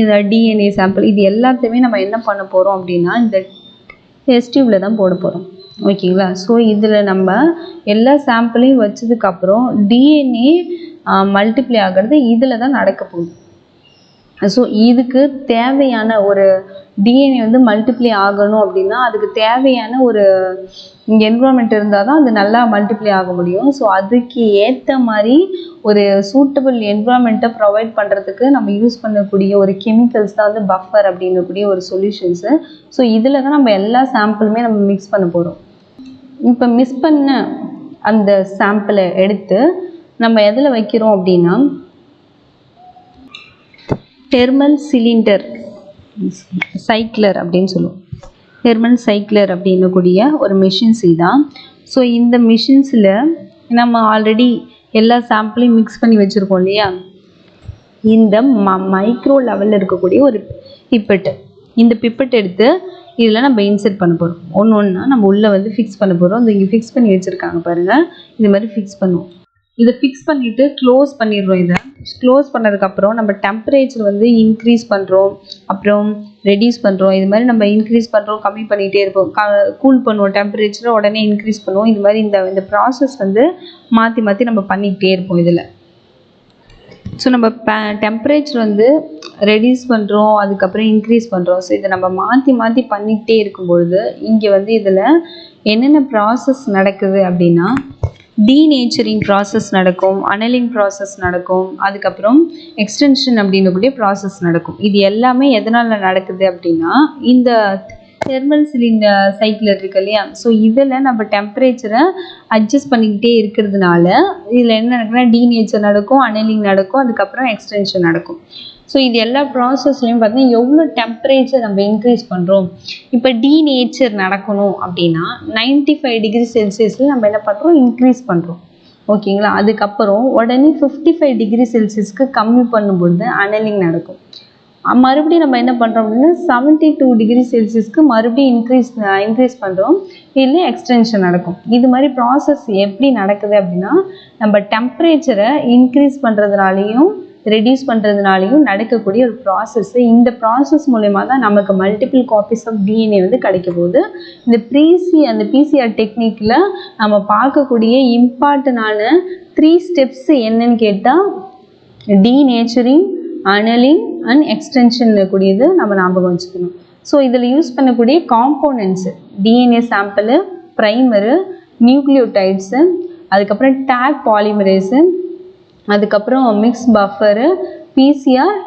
இந்த டிஎன்ஏ சாம்பிள், இது எல்லாத்தையுமே நம்ம என்ன பண்ண போகிறோம் அப்படின்னா இந்த டெஸ்ட் டியூப்பில் தான் போட போகிறோம். ஓகேங்களா. ஸோ இதில் நம்ம எல்லா சாம்பிளையும் வச்சதுக்கப்புறம் டிஎன்ஏ மல்டிப்ளை ஆகிறது இதில் தான் நடக்க போகுது. ஸோ இதுக்கு தேவையான ஒரு டிஎன்ஏ வந்து மல்டிப்ளை ஆகணும் அப்படின்னா அதுக்கு தேவையான ஒரு என்விரான்மெண்ட் இருந்தால் தான் அது நல்லா மல்டிப்ளை ஆக முடியும். ஸோ அதுக்கு ஏற்ற மாதிரி ஒரு சூட்டபிள் என்விரான்மெண்ட்டை ப்ரொவைட் பண்ணுறதுக்கு நம்ம யூஸ் பண்ணக்கூடிய ஒரு கெமிக்கல்ஸ் தான் வந்து பஃபர் அப்படின்னக்கூடிய ஒரு சொல்யூஷன்ஸு. ஸோ இதில் தான் நம்ம எல்லா சாம்பிளுமே நம்ம மிக்ஸ் பண்ண போகிறோம். இப்போ மிக்ஸ் பண்ண அந்த சாம்பிளை எடுத்து நம்ம எதில் வைக்கிறோம் அப்படின்னா தெர்மல் சிலிண்டர் சைக்ளர் அப்படின்னு சொல்லுவோம். தெர்மல் சைக்ளர் அப்படின்னக்கூடிய ஒரு மிஷின்ஸ் தான். ஸோ இந்த மிஷின்ஸில் நம்ம ஆல்ரெடி எல்லா சாம்பிளையும் மிக்ஸ் பண்ணி வச்சுருக்கோம் இல்லையா, இந்த மைக்ரோ லெவலில் இருக்கக்கூடிய ஒரு பிப்பெட்டு, இந்த பிப்பெட் எடுத்து இதில் நம்ம இன்செர்ட் பண்ண போகிறோம். ஒன்று ஒன்றா நம்ம உள்ளே வந்து ஃபிக்ஸ் பண்ண போகிறோம். அது இங்கே ஃபிக்ஸ் பண்ணி வச்சுருக்காங்க பாருங்கள், இது மாதிரி ஃபிக்ஸ் பண்ணுவோம். இதை ஃபிக்ஸ் பண்ணிவிட்டு க்ளோஸ் பண்ணிடுறோம். இதை க்ளோஸ் பண்ணதுக்கப்புறம் நம்ம டெம்பரேச்சர் வந்து இன்க்ரீஸ் பண்ணுறோம், அப்புறம் ரெடியூஸ் பண்ணுறோம். இது மாதிரி நம்ம இன்க்ரீஸ் பண்ணுறோம், கம்மி பண்ணிகிட்டே இருப்போம், கூல் பண்ணுவோம், டெம்பரேச்சரை உடனே இன்க்ரீஸ் பண்ணுவோம். இது மாதிரி இந்த ப்ராசஸ் வந்து மாற்றி மாற்றி நம்ம பண்ணிக்கிட்டே இருப்போம் இதில். ஸோ நம்ம டெம்பரேச்சர் வந்து ரெடியூஸ் பண்ணுறோம், அதுக்கப்புறம் இன்க்ரீஸ் பண்ணுறோம். ஸோ இதை நம்ம மாற்றி மாற்றி பண்ணிக்கிட்டே இருக்கும்பொழுது இங்கே வந்து இதில் என்னென்ன ப்ராசஸ் நடக்குது அப்படின்னா டீநேச்சரிங் ப்ராசஸ் நடக்கும், அனலிங் ப்ராசஸ் நடக்கும், அதுக்கப்புறம் எக்ஸ்டென்ஷன் அப்படின்னக்கூடிய ப்ராசஸ் நடக்கும். இது எல்லாமே எதனால் நடக்குது அப்படின்னா இந்த தெர்மல் சிலிண்டர் சைக்கிள் இருக்கு இல்லையா, ஸோ இதில் நம்ம டெம்பரேச்சரை அட்ஜஸ்ட் பண்ணிக்கிட்டே இருக்கிறதுனால இதில் என்ன நடக்குன்னா டீநேச்சர் நடக்கும், அனலிங் நடக்கும், அதுக்கப்புறம் எக்ஸ்டென்ஷன் நடக்கும். ஸோ இது எல்லா ப்ராசஸ்லையும் பார்த்தீங்கன்னா எவ்வளோ டெம்பரேச்சர் நம்ம இன்க்ரீஸ் பண்ணுறோம். இப்போ டீநேச்சர் நடக்கணும் அப்படின்னா 95 டிகிரி செல்சியஸில் நம்ம என்ன பண்ணுறோம், இன்க்ரீஸ் பண்ணுறோம். ஓகேங்களா. அதுக்கப்புறம் உடனே 55 டிகிரி செல்சியஸ்க்கு கம்மி பண்ணும்பொழுது அனலிங் நடக்கும். மறுபடியும் நம்ம என்ன பண்ணுறோம் அப்படின்னா 72 டிகிரி செல்சியஸ்க்கு மறுபடியும் இன்க்ரீஸ் பண்ணுறோம், இல்லை எக்ஸ்டென்ஷன் நடக்கும். இது மாதிரி ப்ராசஸ் எப்படி நடக்குது அப்படின்னா நம்ம டெம்பரேச்சரை இன்க்ரீஸ் பண்ணுறதுனாலையும் ரெடியூஸ் பண்ணுறதுனாலையும் நடக்கக்கூடிய ஒரு ப்ராசஸ். இந்த ப்ராசஸ் மூலயமா தான் நமக்கு மல்டிபிள் காப்பீஸ் ஆஃப் டிஎன்ஏ வந்து கிடைக்க போகுது. இந்த அந்த பிசிஆர் டெக்னிக்கில் நம்ம பார்க்கக்கூடிய இம்பார்ட்டண்டான 3 ஸ்டெப்ஸ் என்னன்னு கேட்டால் டீநேச்சரிங், அனலிங் அண்ட் எக்ஸ்டென்ஷன் கூடியது நம்ம ஞாபகம் வச்சுக்கணும். ஸோ இதில் யூஸ் பண்ணக்கூடிய components DNA sample, primer, nucleotides, அதுக்கப்புறம் டேக் பாலிமரேஸு, அதுக்கப்புறம் mix buffer, PCR,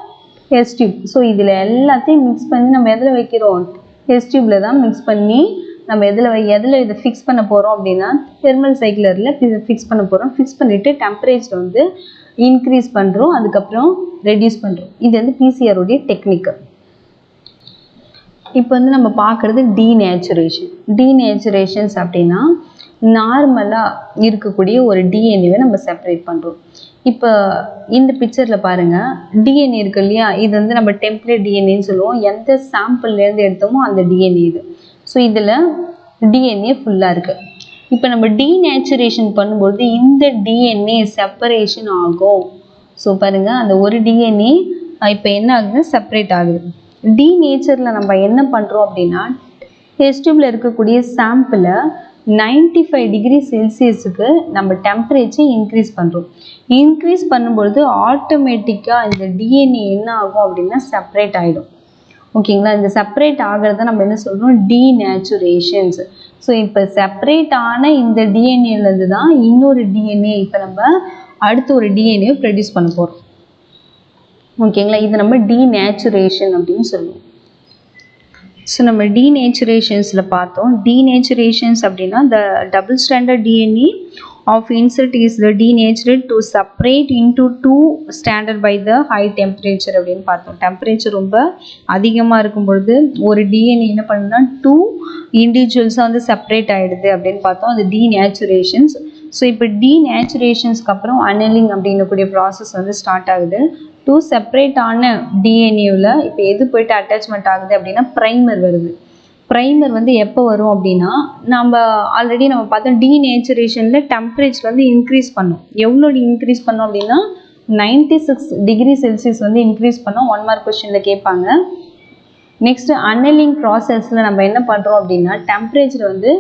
test tube. So இதில் எல்லாத்தையும் மிக்ஸ் பண்ணி நம்ம எதில் வைக்கிறோம், டெஸ்ட் டியூப்பில் தான் மிக்ஸ் பண்ணி நம்ம எதில் இதை ஃபிக்ஸ் பண்ண போகிறோம் அப்படின்னா தெர்மல் சைக்கிளரில் ஃபிக்ஸ் பண்ண போகிறோம். ஃபிக்ஸ் பண்ணிவிட்டு டெம்பரேச்சர் வந்து இன்க்ரீஸ் பண்ணுறோம், அதுக்கப்புறம் ரெடியூஸ் பண்ணுறோம். இது வந்து பிசிஆருடைய டெக்னிக்கு. இப்போ வந்து நம்ம பார்க்குறது டீநேச்சுரேஷன்ஸ் அப்படின்னா நார்மலாக இருக்கக்கூடிய ஒரு டிஎன்ஏவை நம்ம செப்பரேட் பண்ணுறோம். இப்போ இந்த பிக்சரில் பாருங்கள், டிஎன்ஏ இருக்கு இல்லையா, இது வந்து நம்ம டெம்ப்ளேட் டிஎன்ஏன்னு சொல்லுவோம். எந்த சாம்பிள்லேருந்து எடுத்தோமோ அந்த டிஎன்ஏ இது. ஸோ இதில் டிஎன்ஏ ஃபுல்லாக இருக்குது. இப்போ நம்ம டீநேச்சுரேஷன் பண்ணும்போது இந்த டிஎன்ஏ செப்பரேஷன் ஆகும். ஸோ பாருங்கள், அந்த ஒரு டிஎன்ஏ இப்போ என்ன ஆகுது, செப்பரேட் ஆகுது. டீநேச்சரில் நம்ம என்ன பண்ணுறோம் அப்படின்னா, டெஸ்ட் டியூப்ல இருக்கக்கூடிய சாம்பிளை 95 டிகிரி செல்சியஸுக்கு நம்ம டெம்பரேச்சர் இன்க்ரீஸ் பண்ணுறோம். இன்க்ரீஸ் பண்ணும்பொழுது ஆட்டோமேட்டிக்காக இந்த டிஎன்ஏ என்ன ஆகும் அப்படின்னா செப்பரேட் ஆகிடும். ஓகேங்களா, இந்த செப்பரேட் ஆகிறத நம்ம என்ன சொல்கிறோம், டீநேச்சுரேஷன்ஸ். ஸோ இப்போ செப்பரேட் ஆன இந்த டிஎன்ஏலேருந்து தான் இன்னொரு டிஎன்ஏ இப்போ நம்ம அடுத்து ஒரு டிஎன்ஏ ப்ரொடியூஸ் பண்ண போகிறோம். ஓகேங்களா, இது நம்ம டீநேச்சுரேஷன் அப்படின்னு சொல்லுவோம். ஸோ நம்ம டீநேச்சுரேஷன்ஸில் பார்த்தோம். டீநேச்சுரேஷன்ஸ் அப்படின்னா த double standard DNA of insect is the denatured to separate into two standard by the high temperature அப்படின்னு பார்த்தோம். டெம்பரேச்சர் ரொம்ப அதிகமாக இருக்கும் பொழுது ஒரு டிஎன்ஏ என்ன பண்ணுன்னா 2 இண்டிவிஜுவல்ஸாக வந்து செப்பரேட் ஆகிடுது அப்படின்னு பார்த்தோம். அது டீநேச்சுரேஷன்ஸ். ஸோ இப்போ டீநேச்சுரேஷன்ஸ்க்கு அப்புறம் அனலிங் அப்படின்னக்கூடிய ப்ராசஸ் வந்து ஸ்டார்ட் ஆகுது. 2 செப்பரேட் ஆன டிஎன்ஏவில் இப்போ எது போயிட்டு அட்டாச்மெண்ட் ஆகுது அப்படின்னா ப்ரைமர் வருது. ப்ரைமர் வந்து எப்போ வரும் அப்படின்னா, நம்ம ஆல்ரெடி நம்ம பார்த்தோம் டீநேச்சுரேஷனில் டெம்பரேச்சர் வந்து இன்க்ரீஸ் பண்ணோம். எவ்வளோ இன்க்ரீஸ் பண்ணோம் அப்படின்னா 96 டிகிரி செல்சியஸ் வந்து இன்க்ரீஸ் பண்ணோம். 1 மார்க் கொஸ்டினில் கேட்பாங்க. நெக்ஸ்ட்டு அனலிங் ப்ராசஸில் நம்ம என்ன பண்ணுறோம் அப்படின்னா டெம்பரேச்சர் வந்து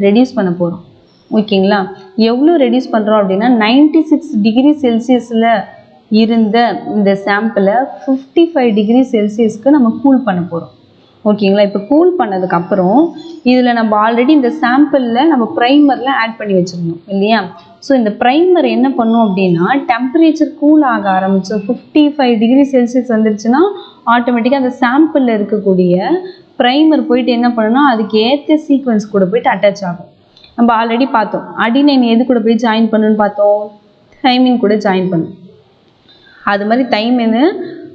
ரெடியூஸ் பண்ண போகிறோம். ஓகேங்களா, எவ்வளோ ரெடியூஸ் பண்ணுறோம் அப்படின்னா 96 டிகிரி செல்சியஸில் இருந்த இந்த சாம்பிளை 55 டிகிரி செல்சியஸ்க்கு நம்ம கூல் பண்ண போகிறோம். ஓகேங்களா, இப்போ கூல் பண்ணதுக்கப்புறம் இதில் நம்ம ஆல்ரெடி இந்த சாம்பிளில் நம்ம ப்ரைமரில் ஆட் பண்ணி வச்சுருந்தோம் இல்லையா. ஸோ இந்த ப்ரைமர் என்ன பண்ணும் அப்படின்னா டெம்பரேச்சர் கூல் ஆக ஆரம்பிச்சு 55 டிகிரி செல்சியஸ் வந்துருச்சுன்னா ஆட்டோமேட்டிக்காக அந்த சாம்பிளில் இருக்கக்கூடிய ப்ரைமர் போயிட்டு என்ன பண்ணுன்னா அதுக்கு ஏற்ற சீக்வன்ஸ் கூட போயிட்டு அட்டாச் ஆகும். நம்ம ஆல்ரெடி பார்த்தோம் அடினைன் எது கூட போய் ஜாயின் பண்ணுன்னு பார்த்தோம், தைமின் கூட ஜாயின் பண்ணும். அது மாதிரி தைமின்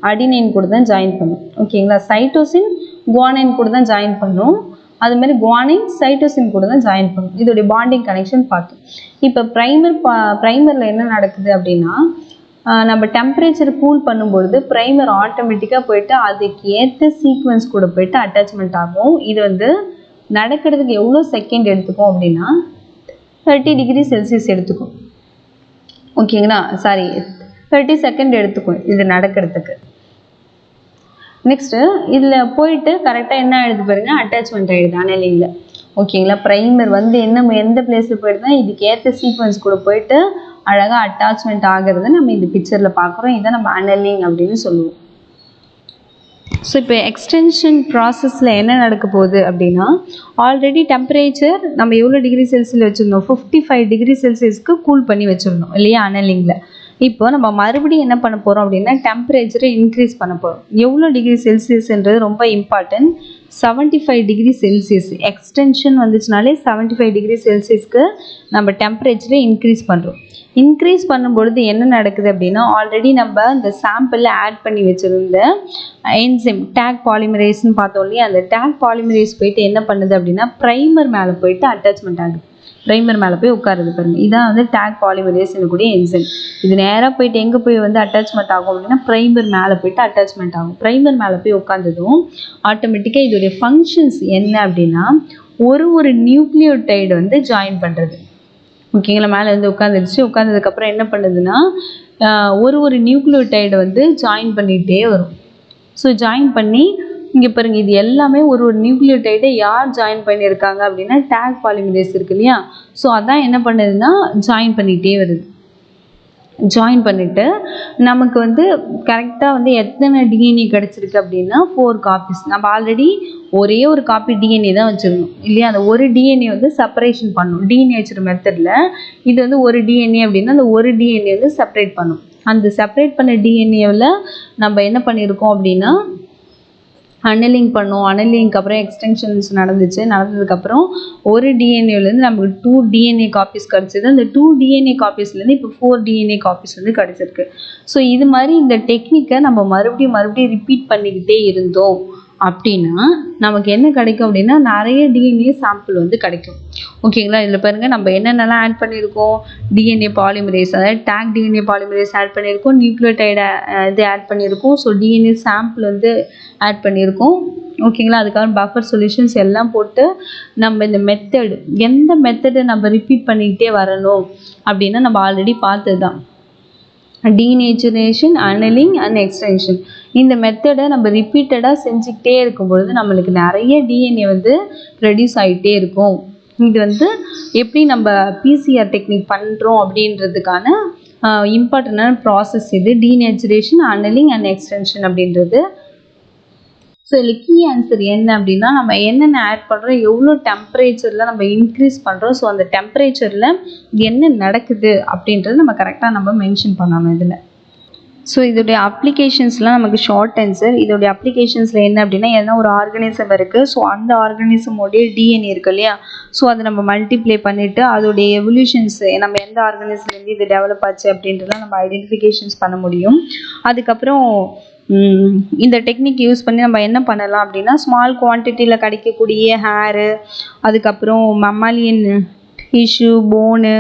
அடினைன் கூட தான் ஜாயின் பண்ணும். ஓகேங்களா, சைட்டோசின் குவானைன் கூட தான் ஜாயின் பண்ணும். அது மாதிரி குவானைன் சைட்டோசின் கூட தான் ஜாயின் பண்ணும். இதோடைய பாண்டிங் கனெக்ஷன் பார்த்தோம். இப்போ ப்ரைமரில் என்ன நடக்குது அப்படின்னா நம்ம டெம்பரேச்சர் கூல் பண்ணும்பொழுது ப்ரைமர் ஆட்டோமேட்டிக்காக போயிட்டு அதுக்கு ஏற்ற சீக்வன்ஸ் கூட போயிட்டு அட்டாச்மெண்ட் ஆகும். இது வந்து நடக்கிறதுக்கு எவ்வளோ செகண்ட் எடுத்துக்கும் அப்படின்னா 30 டிகிரி செல்சியஸ் எடுத்துக்கும். ஓகேங்களா, சாரி 30 செகண்ட் எடுத்துக்கும் இது நடக்கிறதுக்கு. நெக்ஸ்ட்டு இதில் போயிட்டு கரெக்டாக என்ன ஆகிடுது பாருங்க, அட்டாச்மெண்ட் ஆகிடுது அனலிங்கில். ஓகேங்களா, ப்ரைமர் வந்து எந்த பிளேஸில் போயிடுதுன்னா இதுக்கு ஏற்ற சீக்வன்ஸ் கூட போயிட்டு அழகாக அட்டாச்மெண்ட் ஆகிறது நம்ம இந்த பிக்சரில் பார்க்குறோம். இதை நம்ம அனலிங் அப்படின்னு சொல்லுவோம். ஸோ இப்போ எக்ஸ்டென்ஷன் ப்ராசஸில் என்ன நடக்க போகுது அப்படின்னா ஆல்ரெடி டெம்பரேச்சர் நம்ம எவ்வளோ டிகிரி செல்சியஸில் வச்சுருந்தோம், 55 டிகிரி செல்சியஸ்க்கு கூல் பண்ணி வச்சுருந்தோம் இல்லையா அனலிங்கில். இப்போ நம்ம மறுபடியும் என்ன பண்ண போகிறோம் அப்படின்னா டெம்பரேச்சரை இன்க்ரீஸ் பண்ண போகிறோம். எவ்வளோ டிகிரி செல்சியஸ்ன்றது ரொம்ப இம்பார்ட்டன்ட். 75 டிகிரி செல்சியஸ் எக்ஸ்டென்ஷன் வந்துச்சுனாலே 75 டிகிரி செல்சியஸ்க்கு நம்ம டெம்பரேச்சரை இன்க்ரீஸ் பண்ணுறோம். இன்க்ரீஸ் பண்ணும்பொழுது என்ன நடக்குது அப்படின்னா ஆல்ரெடி நம்ம இந்த சாம்பிளில் ஆட் பண்ணி வச்சுருந்த என்சைம் டேக் பாலிமரேஸ்ன்னு பார்த்தோம் இல்லையா, அந்த டேக் பாலிமரேஸ் போயிட்டு என்ன பண்ணுது அப்படின்னா ப்ரைமர் மேலே போயிட்டு அட்டாச்மெண்ட் ஆகுது. ப்ரைமர் மேலே போய் உட்காருது பாருங்க, இதான் வந்து டேக் பாலிமரேஸ் கூடிய என்சைம். இது நேராக போயிட்டு எங்கே போய் வந்து அட்டாச்மெண்ட் ஆகும் அப்படின்னா ப்ரைமர் மேலே போயிட்டு அட்டாச்மெண்ட் ஆகும். ப்ரைமர் மேலே போய் உட்காந்ததும் ஆட்டோமேட்டிக்காக இதோடைய ஃபங்க்ஷன்ஸ் என்ன அப்படின்னா ஒரு நியூக்ளியோடைடு வந்து ஜாயின் பண்ணுறது. ஓகேங்களா, மேலே வந்து உட்காந்துருச்சு. உட்காந்ததுக்கப்புறம் என்ன பண்ணுதுன்னா ஒரு நியூக்ளியோடைடை வந்து ஜாயின் பண்ணிகிட்டே வரும். ஸோ ஜாயின் பண்ணி இங்கே பாருங்க, இது எல்லாமே ஒரு நியூக்ளியோடைடை யார் ஜாயின் பண்ணியிருக்காங்க அப்படின்னா டேக் பாலிமரேஸ் இருக்கு இல்லையா. ஸோ அதான் என்ன பண்ணுதுன்னா ஜாயின் பண்ணிகிட்டே வருது. ஜாயின் பண்ணிவிட்டு நமக்கு வந்து கரெக்டாக வந்து எத்தனை டிஎன்ஏ கிடச்சிருக்கு அப்படின்னா 4 காப்பீஸ். நம்ம ஆல்ரெடி ஒரே ஒரு காப்பி டிஎன்ஏ தான் வச்சுருந்தோம் இல்லையா. அந்த ஒரு டிஎன்ஏ வந்து செப்பரேஷன் பண்ணும் டீநேச்சர் மெத்தடில். இது வந்து ஒரு டிஎன்ஏ அப்படின்னா அந்த ஒரு டிஎன்ஏ வந்து செப்பரேட் பண்ணும். அந்த செப்பரேட் பண்ண டிஎன்ஏவில் நம்ம என்ன பண்ணியிருக்கோம் அப்படின்னா அனலிங் பண்ணோம். அனலிங்க்கு அப்புறம் எக்ஸ்டென்ஷன்ஸ் நடந்ததுக்கப்புறம் ஒரு டிஎன்ஏலேருந்து நமக்கு 2 டிஎன்ஏ காப்பீஸ் கிடச்சிது. அந்த 2 டிஎன்ஏ காப்பீஸ்லேருந்து இப்போ 4 டிஎன்ஏ காப்பீஸ் வந்து கிடச்சிருக்கு. ஸோ இது மாதிரி இந்த டெக்னிக்கை நம்ம மறுபடியும் ரிப்பீட் பண்ணிக்கிட்டே இருந்தோம் அப்படின்னா நமக்கு என்ன கிடைக்கும் அப்படின்னா நிறைய டிஎன்ஏ சாம்பிள் வந்து கிடைக்கும். ஓகேங்களா, இதில் பாருங்கள் நம்ம என்னென்னலாம் ஆட் பண்ணியிருக்கோம், டிஎன்ஏ பாலிமரேஸ் அதாவது டேக் டிஎன்ஏ பாலிமரேஸ் ஆட் பண்ணியிருக்கோம், நியூக்ளியோடைடை இது ஆட் பண்ணியிருக்கோம், ஸோ டிஎன்ஏ சாம்பிள் வந்து ஆட் பண்ணியிருக்கோம். ஓகேங்களா, அதுக்காக பஃபர் சொல்யூஷன்ஸ் எல்லாம் போட்டு நம்ம இந்த மெத்தடு எந்த மெத்தடை நம்ம ரிப்பீட் பண்ணிக்கிட்டே வரணும் அப்படின்னா நம்ம ஆல்ரெடி பார்த்தது தான். Denaturation, annealing and extension. இந்த மெத்தடை நம்ம ரிப்பீட்டடாக செஞ்சுக்கிட்டே இருக்கும்பொழுது நம்மளுக்கு நிறைய டிஎன்ஏ வந்து ப்ரொடியூஸ் ஆகிட்டே இருக்கும். இது வந்து எப்படி நம்ம பிசிஆர் டெக்னிக் பண்ணுறோம் அப்படின்றதுக்கான இம்பார்ட்டண்டான ப்ராசஸ் இது, டீநேச்சுரேஷன், அனலிங் அண்ட் எக்ஸ்டென்ஷன் அப்படின்றது. ஸோ இதில் கீ ஆன்சர் என்ன அப்படின்னா, நம்ம என்னென்ன ஆட் பண்ணுறோம், எவ்வளோ டெம்பரேச்சரில் நம்ம இன்க்ரீஸ் பண்ணுறோம், ஸோ அந்த டெம்பரேச்சரில் என்ன நடக்குது அப்படின்றது நம்ம கரெக்டாக நம்ம மென்ஷன் பண்ணணும் இதில். ஸோ இதோடைய அப்ளிகேஷன்ஸ்லாம் நமக்கு ஷார்ட் ஆன்சர். இதோடைய அப்ளிகேஷன்ஸில் என்ன அப்படின்னா, எதனா ஒரு ஆர்கனிசம் இருக்குது, ஸோ அந்த ஆர்கனிசமோடைய டிஎன்ஏ இருக்குது இல்லையா, ஸோ அதை நம்ம மல்டிப்ளை பண்ணிவிட்டு அதோடைய எவல்யூஷன்ஸ், நம்ம எந்த ஆர்கனிசம்லேருந்து இது டெவலப் ஆச்சு அப்படின்றதெல்லாம் நம்ம ஐடென்டிஃபிகேஷன்ஸ் பண்ண முடியும். அதுக்கப்புறம் இந்த டெக்னிக் யூஸ் பண்ணி நம்ம என்ன பண்ணலாம் அப்படின்னா, ஸ்மால் குவான்டிட்டியில் கிடைக்கக்கூடிய ஹேரு, அதுக்கப்புறம் மம்மாலியன் டிஷ்யூ, போனு,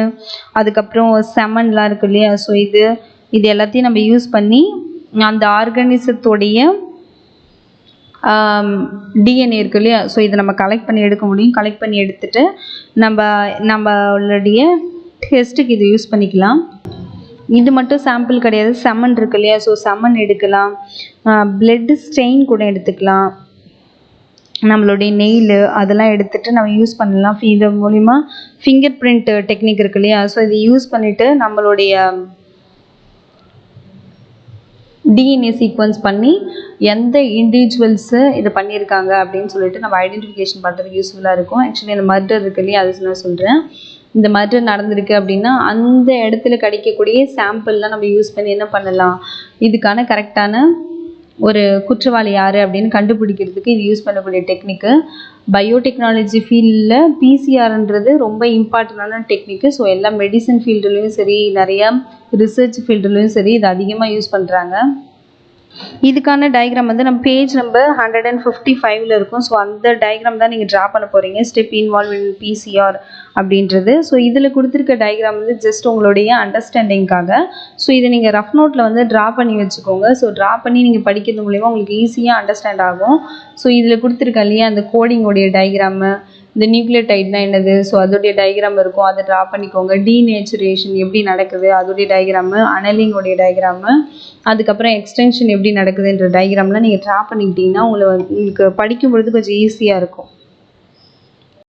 அதுக்கப்புறம் செமன்லாம் இருக்கு இல்லையா, ஸோ இது எல்லாத்தையும் நம்ம யூஸ் பண்ணி அந்த ஆர்கனிசத்தோடைய டிஎன்ஏ இருக்கு இல்லையா, ஸோ இதை நம்ம கலெக்ட் பண்ணி எடுக்க முடியும். கலெக்ட் பண்ணி எடுத்துகிட்டு நம்மளுடைய டெஸ்ட்டுக்கு இது யூஸ் பண்ணிக்கலாம். இது மட்டும் சாம்பிள் கிடையாது, செமன் இருக்கு இல்லையா, ஸோ செமன் எடுக்கலாம், பிளட் ஸ்டெயின் கூட எடுத்துக்கலாம், நம்மளுடைய நெயில் அதெல்லாம் எடுத்துகிட்டு நம்ம யூஸ் பண்ணலாம். இது மூலிமா ஃபிங்கர் பிரிண்ட் டெக்னிக் இருக்கு இல்லையா, ஸோ இதை யூஸ் பண்ணிவிட்டு நம்மளுடைய டிஎன்ஏ சீக்வன்ஸ் பண்ணி எந்த இண்டிவிஜுவல்ஸு இதை பண்ணியிருக்காங்க அப்படின்னு சொல்லிட்டு நம்ம ஐடென்டிஃபிகேஷன் பண்ணுறதுக்கு யூஸ்ஃபுல்லாக இருக்கும். ஆக்சுவலி அந்த மர்டர் இருக்கு இல்லையா, அது நான் சொல்கிறேன். இந்த மர்டர் நடந்திருக்கு அப்படின்னா அந்த இடத்துல கிடைக்கக்கூடிய சாம்பிள்லாம் நம்ம யூஸ் பண்ணி என்ன பண்ணலாம், இதுக்கான கரெக்டான ஒரு குற்றவாளி யார் அப்படின்னு கண்டுபிடிக்கிறதுக்கு இது யூஸ் பண்ணக்கூடிய டெக்னிக்கு. பயோடெக்னாலஜி ஃபீல்டில் பிசிஆர்ன்றது ரொம்ப இம்பார்ட்டண்டான டெக்னிக்கு. ஸோ எல்லா மெடிசன் ஃபீல்டுலேயும் சரி, நிறையா ரிசர்ச் ஃபீல்டுலேயும் சரி இது அதிகமாக யூஸ் பண்ணுறாங்க. இதுக்கான டயக்ராம் வந்து நம்ம பேஜ் நம்பர் 155 இருக்கும். ஸோ அந்த டயக்ராம் தான் நீங்கள் ட்ரா பண்ண போகிறீங்க, ஸ்டெப் இன்வால்வ் இன் பிசிஆர் அப்படின்றது. ஸோ இதில் கொடுத்துருக்க டயக்ராம் வந்து ஜஸ்ட் உங்களுடைய அண்டர்ஸ்டாண்டிங்காக. ஸோ இதை நீங்கள் ரஃப் நோட்டில் வந்து ட்ரா பண்ணி வச்சுக்கோங்க. ஸோ ட்ரா பண்ணி நீங்கள் படிக்கிறது மூலிமா உங்களுக்கு ஈஸியாக அண்டர்ஸ்டாண்ட் ஆகும். ஸோ இதில் கொடுத்துருக்க இல்லையா அந்த கோடிங்கோடைய டயக்ராமு, இந்த நியூக்ளியோடைட்னா என்னது, ஸோ அதோடைய டயக்ராம் இருக்கும், அதை ட்ரா பண்ணிக்கோங்க. டீநேச்சுரேஷன் எப்படி நடக்குது அதோடைய டயக்ராமு, அனலிங்கோடைய டயக்ராமு, அதுக்கப்புறம் எக்ஸ்டென்ஷன் எப்படி நடக்குதுன்ற டயக்ராம்லாம் நீங்கள் ட்ரா பண்ணிக்கிட்டிங்கன்னா உங்களுக்கு படிக்கும் பொழுது கொஞ்சம் ஈஸியாக இருக்கும்.